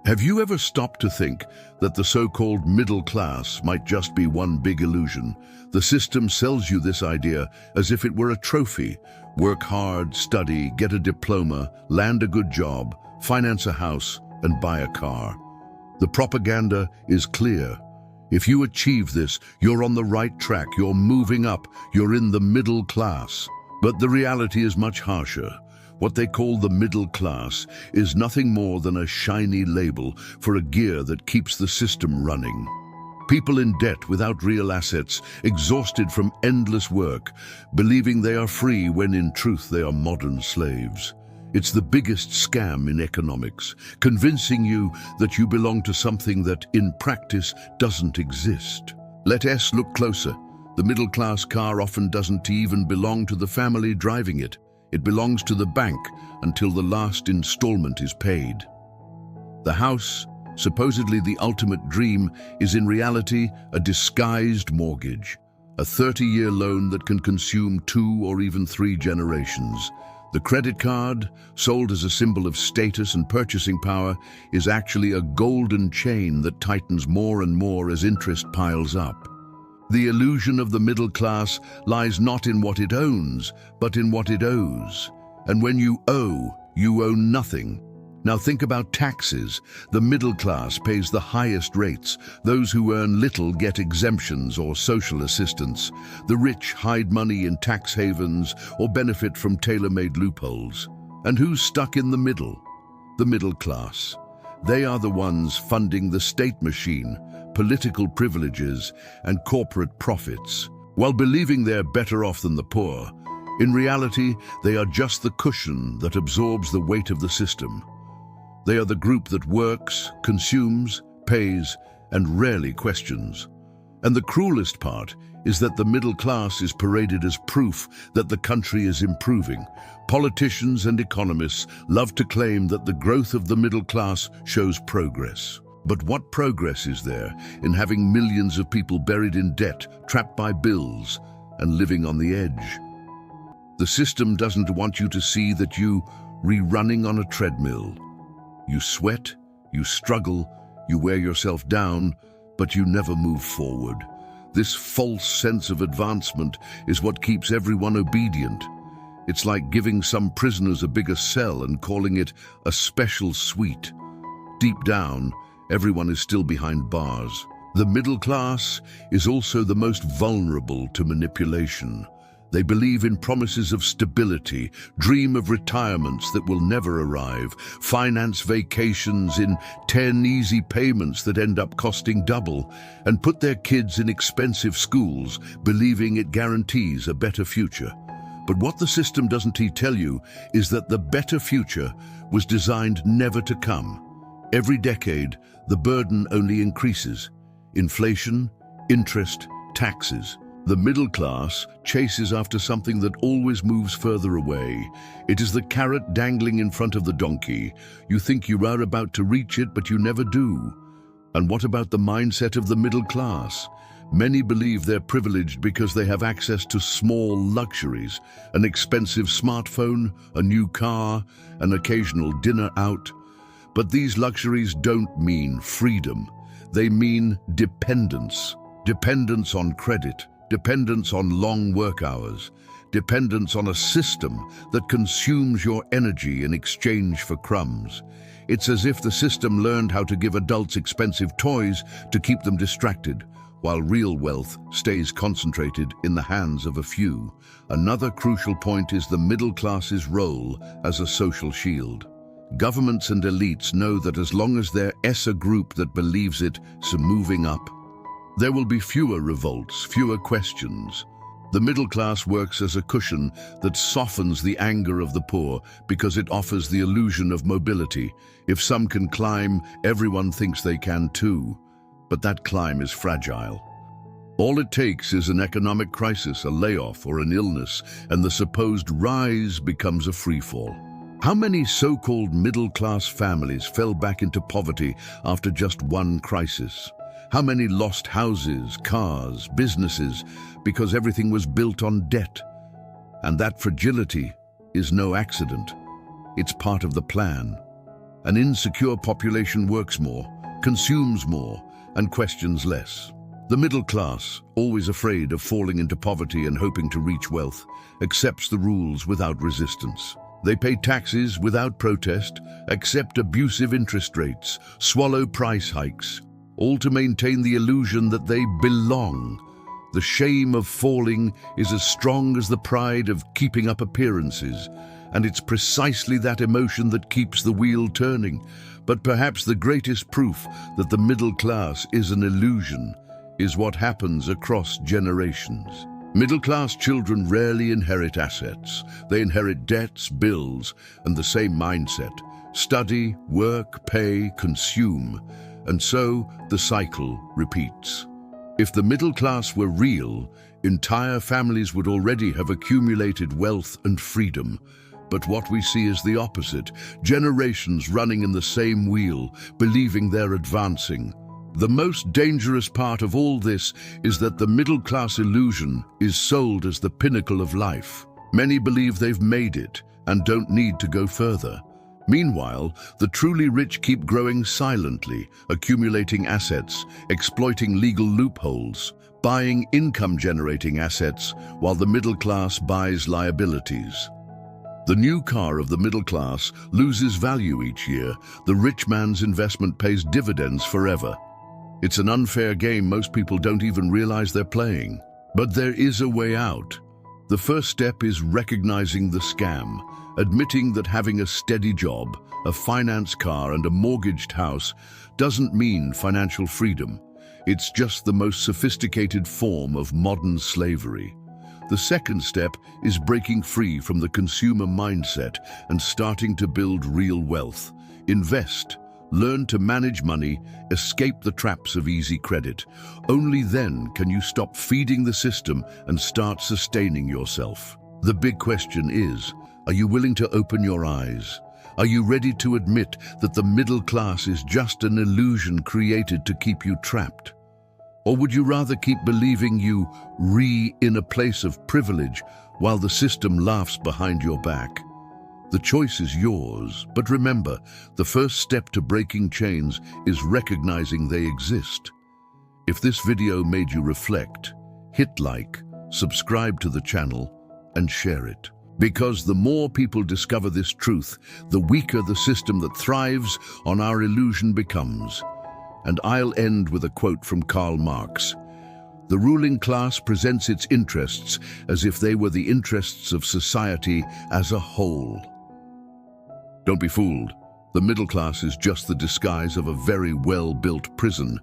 Have you ever stopped to think that the so-called middle class might just be one big illusion? The system sells you this idea as if it were a trophy. Work hard, study, get a diploma, land a good job, finance a house, and buy a car. The propaganda is clear. If you achieve this, you're on the right track, you're moving up, you're in the middle class. But the reality is much harsher. What they call the middle class is nothing more than a shiny label for a gear that keeps the system running. People in debt without real assets, exhausted from endless work, believing they are free when in truth they are modern slaves. It's the biggest scam in economics, convincing you that you belong to something that in practice doesn't exist. Let us look closer. The middle-class car often doesn't even belong to the family driving it. It belongs to the bank until the last installment is paid. The house, supposedly the ultimate dream, is in reality a disguised mortgage, a 30-year loan that can consume 2 or even 3 generations. The credit card, sold as a symbol of status and purchasing power, is actually a golden chain that tightens more and more as interest piles up. The illusion of the middle class lies not in what it owns, but in what it owes. And when you owe nothing. Now think about taxes. The middle class pays the highest rates. Those who earn little get exemptions or social assistance. The rich hide money in tax havens or benefit from tailor-made loopholes. And who's stuck in the middle? The middle class. They are the ones funding the state machine, political privileges, and corporate profits. While believing they're better off than the poor, in reality, they are just the cushion that absorbs the weight of the system. They are the group that works, consumes, pays, and rarely questions. And the cruelest part is that the middle class is paraded as proof that the country is improving. Politicians and economists love to claim that the growth of the middle class shows progress. But what progress is there in having millions of people buried in debt, trapped by bills, and living on the edge? The system doesn't want you to see that you running on a treadmill. You sweat, you struggle, you wear yourself down, but you never move forward. This false sense of advancement is what keeps everyone obedient. It's like giving some prisoners a bigger cell and calling it a special suite. Deep down, everyone is still behind bars. The middle class is also the most vulnerable to manipulation. They believe in promises of stability, dream of retirements that will never arrive, finance vacations in 10 easy payments that end up costing double, and put their kids in expensive schools, believing it guarantees a better future. But what the system doesn't tell you is that the better future was designed never to come. Every decade, the burden only increases. Inflation, interest, taxes. The middle class chases after something that always moves further away. It is the carrot dangling in front of the donkey. You think you are about to reach it, but you never do. And what about the mindset of the middle class? Many believe they're privileged because they have access to small luxuries, an expensive smartphone, a new car, an occasional dinner out. But these luxuries don't mean freedom. They mean dependence. Dependence on credit. Dependence on long work hours, dependence on a system that consumes your energy in exchange for crumbs. It's as if the system learned how to give adults expensive toys to keep them distracted, while real wealth stays concentrated in the hands of a few. Another crucial point is the middle class's role as a social shield. Governments and elites know that as long as there is a group that believes it's moving up, there will be fewer revolts, fewer questions. The middle class works as a cushion that softens the anger of the poor because it offers the illusion of mobility. If some can climb, everyone thinks they can too. But that climb is fragile. All it takes is an economic crisis, a layoff, or an illness, and the supposed rise becomes a freefall. How many so-called middle-class families fell back into poverty after just one crisis? How many lost houses, cars, businesses, because everything was built on debt? And that fragility is no accident. It's part of the plan. An insecure population works more, consumes more, and questions less. The middle class, always afraid of falling into poverty and hoping to reach wealth, accepts the rules without resistance. They pay taxes without protest, accept abusive interest rates, swallow price hikes, all to maintain the illusion that they belong. The shame of falling is as strong as the pride of keeping up appearances, and it's precisely that emotion that keeps the wheel turning. But perhaps the greatest proof that the middle class is an illusion is what happens across generations. Middle-class children rarely inherit assets. They inherit debts, bills, and the same mindset. Study, work, pay, consume. And so the cycle repeats. If the middle class were real, entire families would already have accumulated wealth and freedom. But what we see is the opposite. Generations running in the same wheel, believing they're advancing. The most dangerous part of all this is that the middle-class illusion is sold as the pinnacle of life. Many believe they've made it and don't need to go further. Meanwhile, the truly rich keep growing silently, accumulating assets, exploiting legal loopholes, buying income-generating assets, while the middle class buys liabilities. The new car of the middle class loses value each year. The rich man's investment pays dividends forever. It's an unfair game most people don't even realize they're playing. But there is a way out. The first step is recognizing the scam, admitting that having a steady job, a finance car, and a mortgaged house doesn't mean financial freedom. It's just the most sophisticated form of modern slavery. The second step is breaking free from the consumer mindset and starting to build real wealth. Invest. Learn to manage money, escape the traps of easy credit. Only then can you stop feeding the system and start sustaining yourself. The big question is, are you willing to open your eyes? Are you ready to admit that the middle class is just an illusion created to keep you trapped? Or would you rather keep believing you in a place of privilege while the system laughs behind your back? The choice is yours, but remember, the first step to breaking chains is recognizing they exist. If this video made you reflect, hit like, subscribe to the channel, and share it. Because the more people discover this truth, the weaker the system that thrives on our illusion becomes. And I'll end with a quote from Karl Marx. The ruling class presents its interests as if they were the interests of society as a whole. Don't be fooled. The middle class is just the disguise of a very well-built prison.